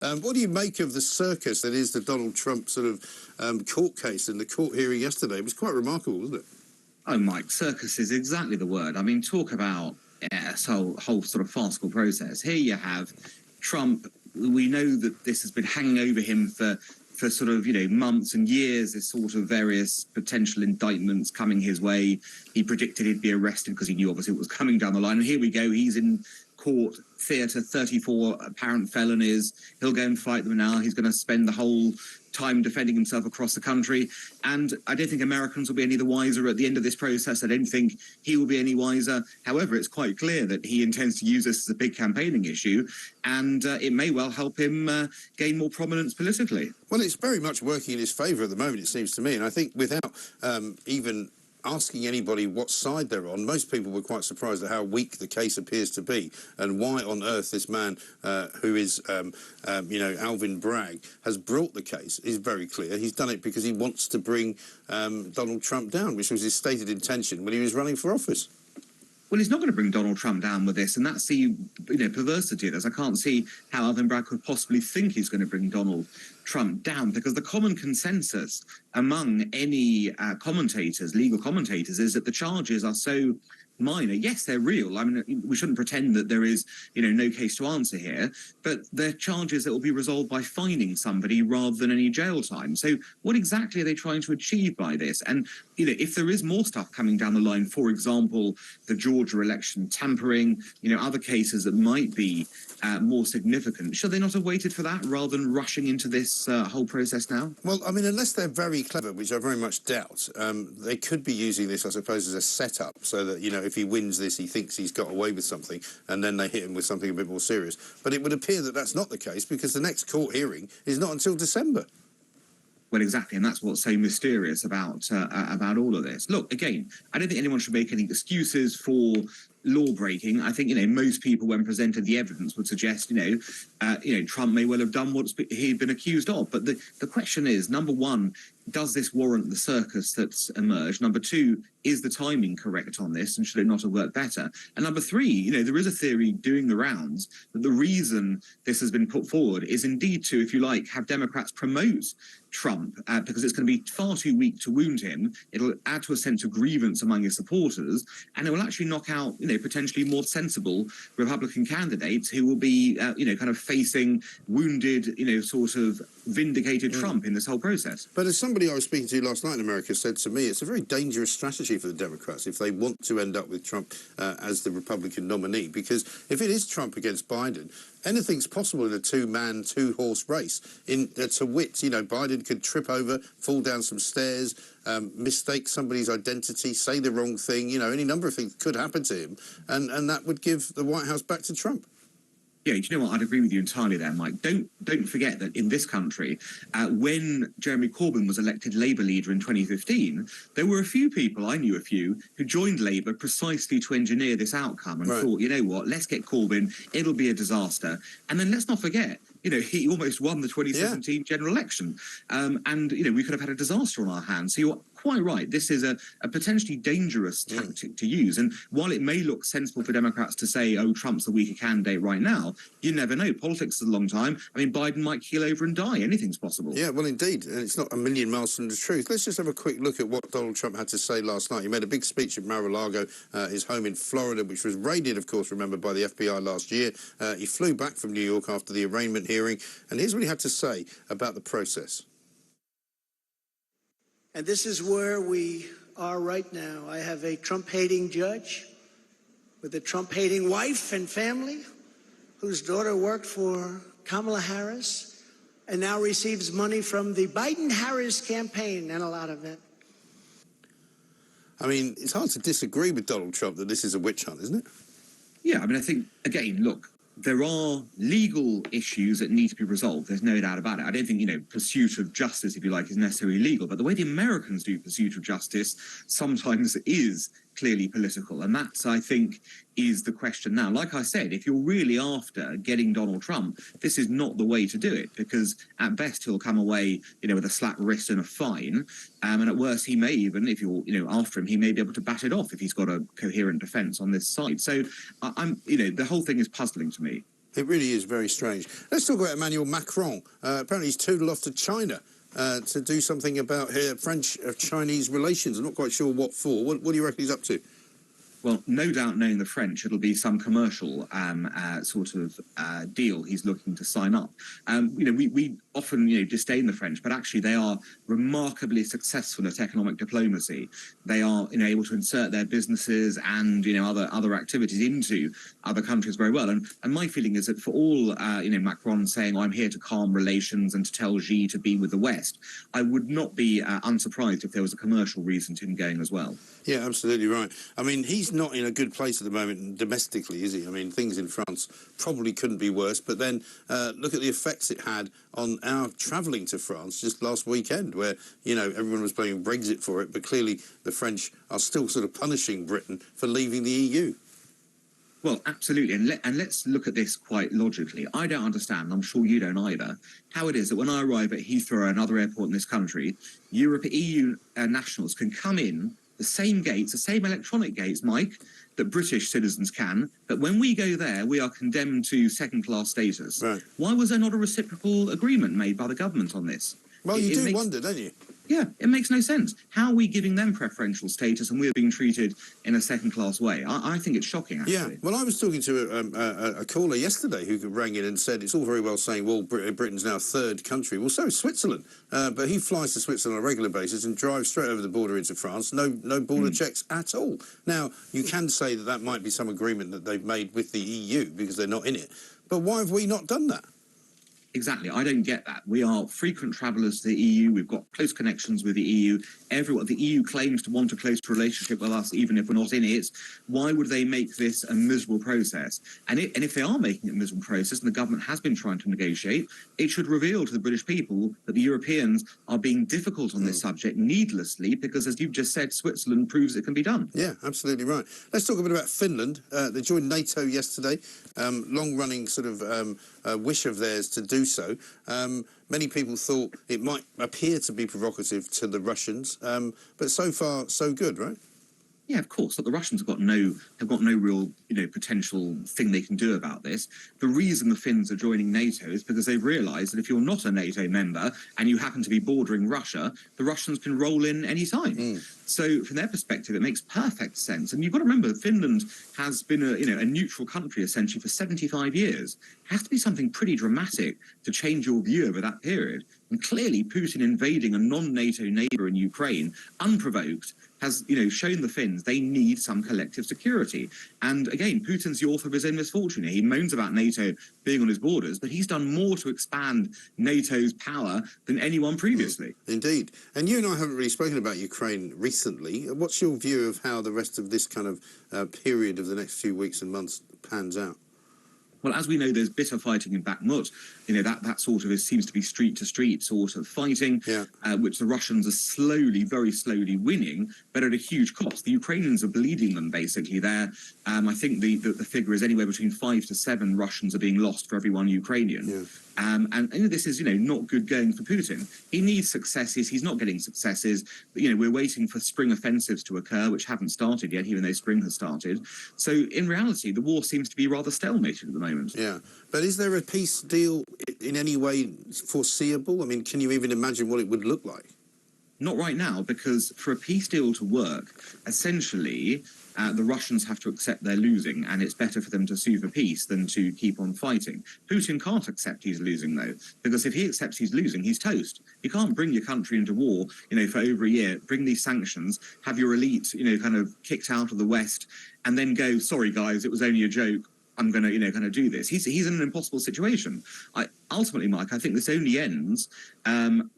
What do you make of the circus that is the Donald Trump sort of court case and the court hearing yesterday? It was quite remarkable, wasn't it? Oh, Mike, circus is exactly the word. I mean, talk about this whole sort of farcical process. Here you have Trump. We know that this has been hanging over him for sort of, months and years, this sort of various potential indictments coming his way. He predicted he'd be arrested because he knew obviously what was coming down the line. And here we go. He's in court, theatre, 34 apparent felonies. He'll go and fight them now. He's going to spend the whole time defending himself across the country. And I don't think Americans will be any the wiser at the end of this process. I don't think he will be any wiser. However, it's quite clear that he intends to use this as a big campaigning issue, and it may well help him gain more prominence politically. Well, it's very much working in his favour at the moment, it seems to me. And I think without even asking anybody what side they're on, most people were quite surprised at how weak the case appears to be, and why on earth this man, who is, Alvin Bragg, has brought the case is very clear. He's done it because he wants to bring Donald Trump down, which was his stated intention when he was running for office. Well, he's not going to bring Donald Trump down with this, and that's the perversity of this. I can't see how Alvin Bragg could possibly think he's going to bring Donald Trump down, because the common consensus among any commentators, legal commentators, is that the charges are so minor. Yes, they're real. I mean, we shouldn't pretend that there is, no case to answer here, but they're charges that will be resolved by fining somebody rather than any jail time. So what exactly are they trying to achieve by this? And, if there is more stuff coming down the line, for example, the Georgia election tampering, other cases that might be more significant, should they not have waited for that rather than rushing into this whole process now? Well, I mean, unless they're very clever, which I very much doubt, they could be using this, I suppose, as a setup so that, if he wins this, he thinks he's got away with something, and then they hit him with something a bit more serious. But it would appear that that's not the case, because the next court hearing is not until December. Well, exactly, and that's what's so mysterious about all of this. Look, again, I don't think anyone should make any excuses for law breaking. I think, most people, when presented the evidence, would suggest, Trump may well have done what he'd been accused of. But the question is, number one, does this warrant the circus that's emerged? Number two, is the timing correct on this, and should it not have worked better? And number three, there is a theory doing the rounds that the reason this has been put forward is indeed to, if you like, have Democrats promote Trump, because it's going to be far too weak to wound him. It'll add to a sense of grievance among his supporters, and it will actually knock out, potentially more sensible Republican candidates who will be, kind of facing wounded, sort of vindicated Trump in this whole process. But as somebody I was speaking to last night in America said to me, it's a very dangerous strategy for the Democrats if they want to end up with Trump as the Republican nominee, because if it is Trump against Biden, anything's possible in a two-man, two-horse race. To wit, Biden could trip over, fall down some stairs, mistake somebody's identity, say the wrong thing. Any number of things could happen to him, and that would give the White House back to Trump. Yeah, do you know what? I'd agree with you entirely there, Mike. Don't forget that in this country, when Jeremy Corbyn was elected Labour leader in 2015, there were a few people, I knew a few, who joined Labour precisely to engineer this outcome and thought, you know what, let's get Corbyn, it'll be a disaster. And then let's not forget, he almost won the 2017 general election. And, we could have had a disaster on our hands. So you're quite right. This is a potentially dangerous tactic to use. And while it may look sensible for Democrats to say, oh, Trump's the weaker candidate right now, you never know. Politics is a long time. I mean, Biden might keel over and die. Anything's possible. Yeah, well, indeed. And it's not a million miles from the truth. Let's just have a quick look at what Donald Trump had to say last night. He made a big speech at Mar-a-Lago, his home in Florida, which was raided, of course, remember, by the FBI last year. He flew back from New York after the arraignment hearing. And here's what he had to say about the process. And this is where we are right now. I have a Trump-hating judge with a Trump-hating wife and family whose daughter worked for Kamala Harris and now receives money from the Biden-Harris campaign, and a lot of it. I mean, it's hard to disagree with Donald Trump that this is a witch hunt, isn't it? Yeah, I mean, I think, again, look, there are legal issues that need to be resolved. There's no doubt about it. I don't think, pursuit of justice, if you like, is necessarily legal. But the way the Americans do pursuit of justice sometimes is clearly political. And that's, I think, is the question now. Like I said, if you're really after getting Donald Trump, this is not the way to do it, because at best he'll come away, with a slap wrist and a fine. And at worst, he may even, if you're, after him, he may be able to bat it off if he's got a coherent defence on this side. So the whole thing is puzzling to me. It really is very strange. Let's talk about Emmanuel Macron. Apparently he's tootled off to China to do something about French-Chinese relations. I'm not quite sure what for. What do you reckon he's up to? Well, no doubt, knowing the French, it'll be some commercial sort of deal he's looking to sign up. We often disdain the French, but actually they are remarkably successful at economic diplomacy. They are able to insert their businesses and other activities into other countries very well. And my feeling is that for all Macron saying, "I'm here to calm relations and to tell Xi to be with the West," I would not be unsurprised if there was a commercial reason to him going as well. Yeah, absolutely right. I mean, he's not in a good place at the moment domestically, is he? I mean, things in France probably couldn't be worse. But then look at the effects it had on our travelling to France just last weekend, where, everyone was blaming Brexit for it, but clearly the French are still sort of punishing Britain for leaving the EU. Well, absolutely. And let's look at this quite logically. I don't understand, I'm sure you don't either, how it is that when I arrive at Heathrow or another airport in this country, EU nationals can come in the same gates, the same electronic gates, Mike, that British citizens can, but when we go there, we are condemned to second-class status. Right. Why was there not a reciprocal agreement made by the government on this? Well, you do wonder, don't you? Yeah, it makes no sense. How are we giving them preferential status and we're being treated in a second-class way? I think it's shocking, actually. Yeah, well, I was talking to a caller yesterday who rang in and said it's all very well saying, well, Britain's now a third country. Well, so is Switzerland. But he flies to Switzerland on a regular basis and drives straight over the border into France. No border checks at all. Now, you can say that might be some agreement that they've made with the EU because they're not in it. But why have we not done that? Exactly. I don't get that. We are frequent travellers to the EU. We've got close connections with the EU. The EU claims to want a close relationship with us, even if we're not in it. Why would they make this a miserable process? And if they are making it a miserable process, and the government has been trying to negotiate, it should reveal to the British people that the Europeans are being difficult on this subject needlessly, because, as you've just said, Switzerland proves it can be done. Yeah, absolutely right. Let's talk a bit about Finland. They joined NATO yesterday. Long-running sort of wish of theirs to do so. Many people thought it might appear to be provocative to the Russians, but so far so good, right? Yeah, of course. But the Russians have got no real, potential thing they can do about this. The reason the Finns are joining NATO is because they've realised that if you're not a NATO member and you happen to be bordering Russia, the Russians can roll in any time. So from their perspective, it makes perfect sense. And you've got to remember, Finland has been a neutral country essentially for 75 years. It has to be something pretty dramatic to change your view over that period. And clearly, Putin invading a non-NATO neighbour in Ukraine, unprovoked, has shown the Finns they need some collective security. And again, Putin's the author of his own misfortune. He moans about NATO being on his borders, but he's done more to expand NATO's power than anyone previously. Indeed. And you and I haven't really spoken about Ukraine recently. What's your view of how the rest of this kind of period of the next few weeks and months pans out? Well, as we know, there's bitter fighting in Bakhmut. That sort of seems to be street-to-street sort of fighting, which the Russians are very slowly winning, but at a huge cost. The Ukrainians are bleeding them, basically. I think the figure is anywhere between 5 to 7 Russians are being lost for every one Ukrainian. Yeah. And this is, not good going for Putin. He needs successes. He's not getting successes. But, we're waiting for spring offensives to occur, which haven't started yet, even though spring has started. So, in reality, the war seems to be rather stalemated at the moment. Yeah. But is there a peace deal in any way foreseeable? I mean, can you even imagine what it would look like? Not right now, because for a peace deal to work, essentially, the Russians have to accept they're losing, and it's better for them to sue for peace than to keep on fighting. Putin can't accept he's losing, though, because if he accepts he's losing, he's toast. You can't bring your country into war, for over a year, bring these sanctions, have your elite, kind of kicked out of the West, and then go, sorry, guys, it was only a joke. I'm going to, kind of do this. He's in an impossible situation. Ultimately, Mike, I think this only ends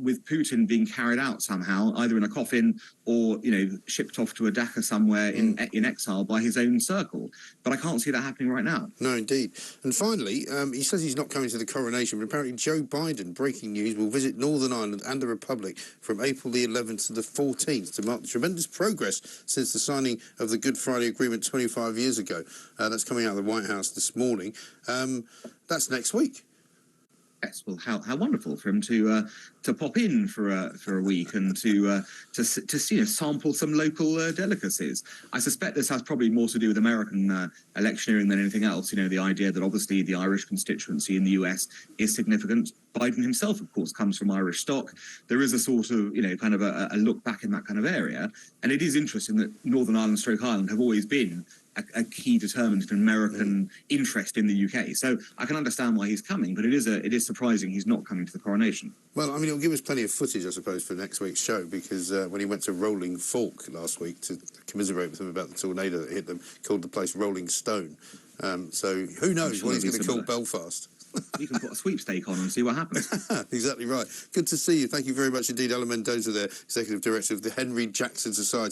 with Putin being carried out somehow, either in a coffin or, shipped off to a dacha somewhere in exile by his own circle. But I can't see that happening right now. No, indeed. And finally, he says he's not coming to the coronation, but apparently Joe Biden, breaking news, will visit Northern Ireland and the Republic from April the 11th to the 14th to mark the tremendous progress since the signing of the Good Friday Agreement 25 years ago. That's coming out of the White House this morning. That's next week. Yes, well, how wonderful for him to pop in for a week and to sample some local delicacies. I suspect this has probably more to do with American electioneering than anything else. The idea that obviously the Irish constituency in the US is significant. Biden himself, of course, comes from Irish stock. There is a sort of kind of a look back in that kind of area, and it is interesting that Northern Ireland, Ireland have always been a key determinant of American interest in the UK. So I can understand why he's coming, but it is surprising he's not coming to the coronation. Well, I mean, it'll give us plenty of footage, I suppose, for next week's show, because when he went to Rolling Fork last week to commiserate with them about the tornado that hit them, called the place Rolling Stone. So who knows what he's going to call Belfast. You can put a sweepstake on and see what happens. Exactly right. Good to see you. Thank you very much indeed, Alan Mendoza there, Executive Director of the Henry Jackson Society.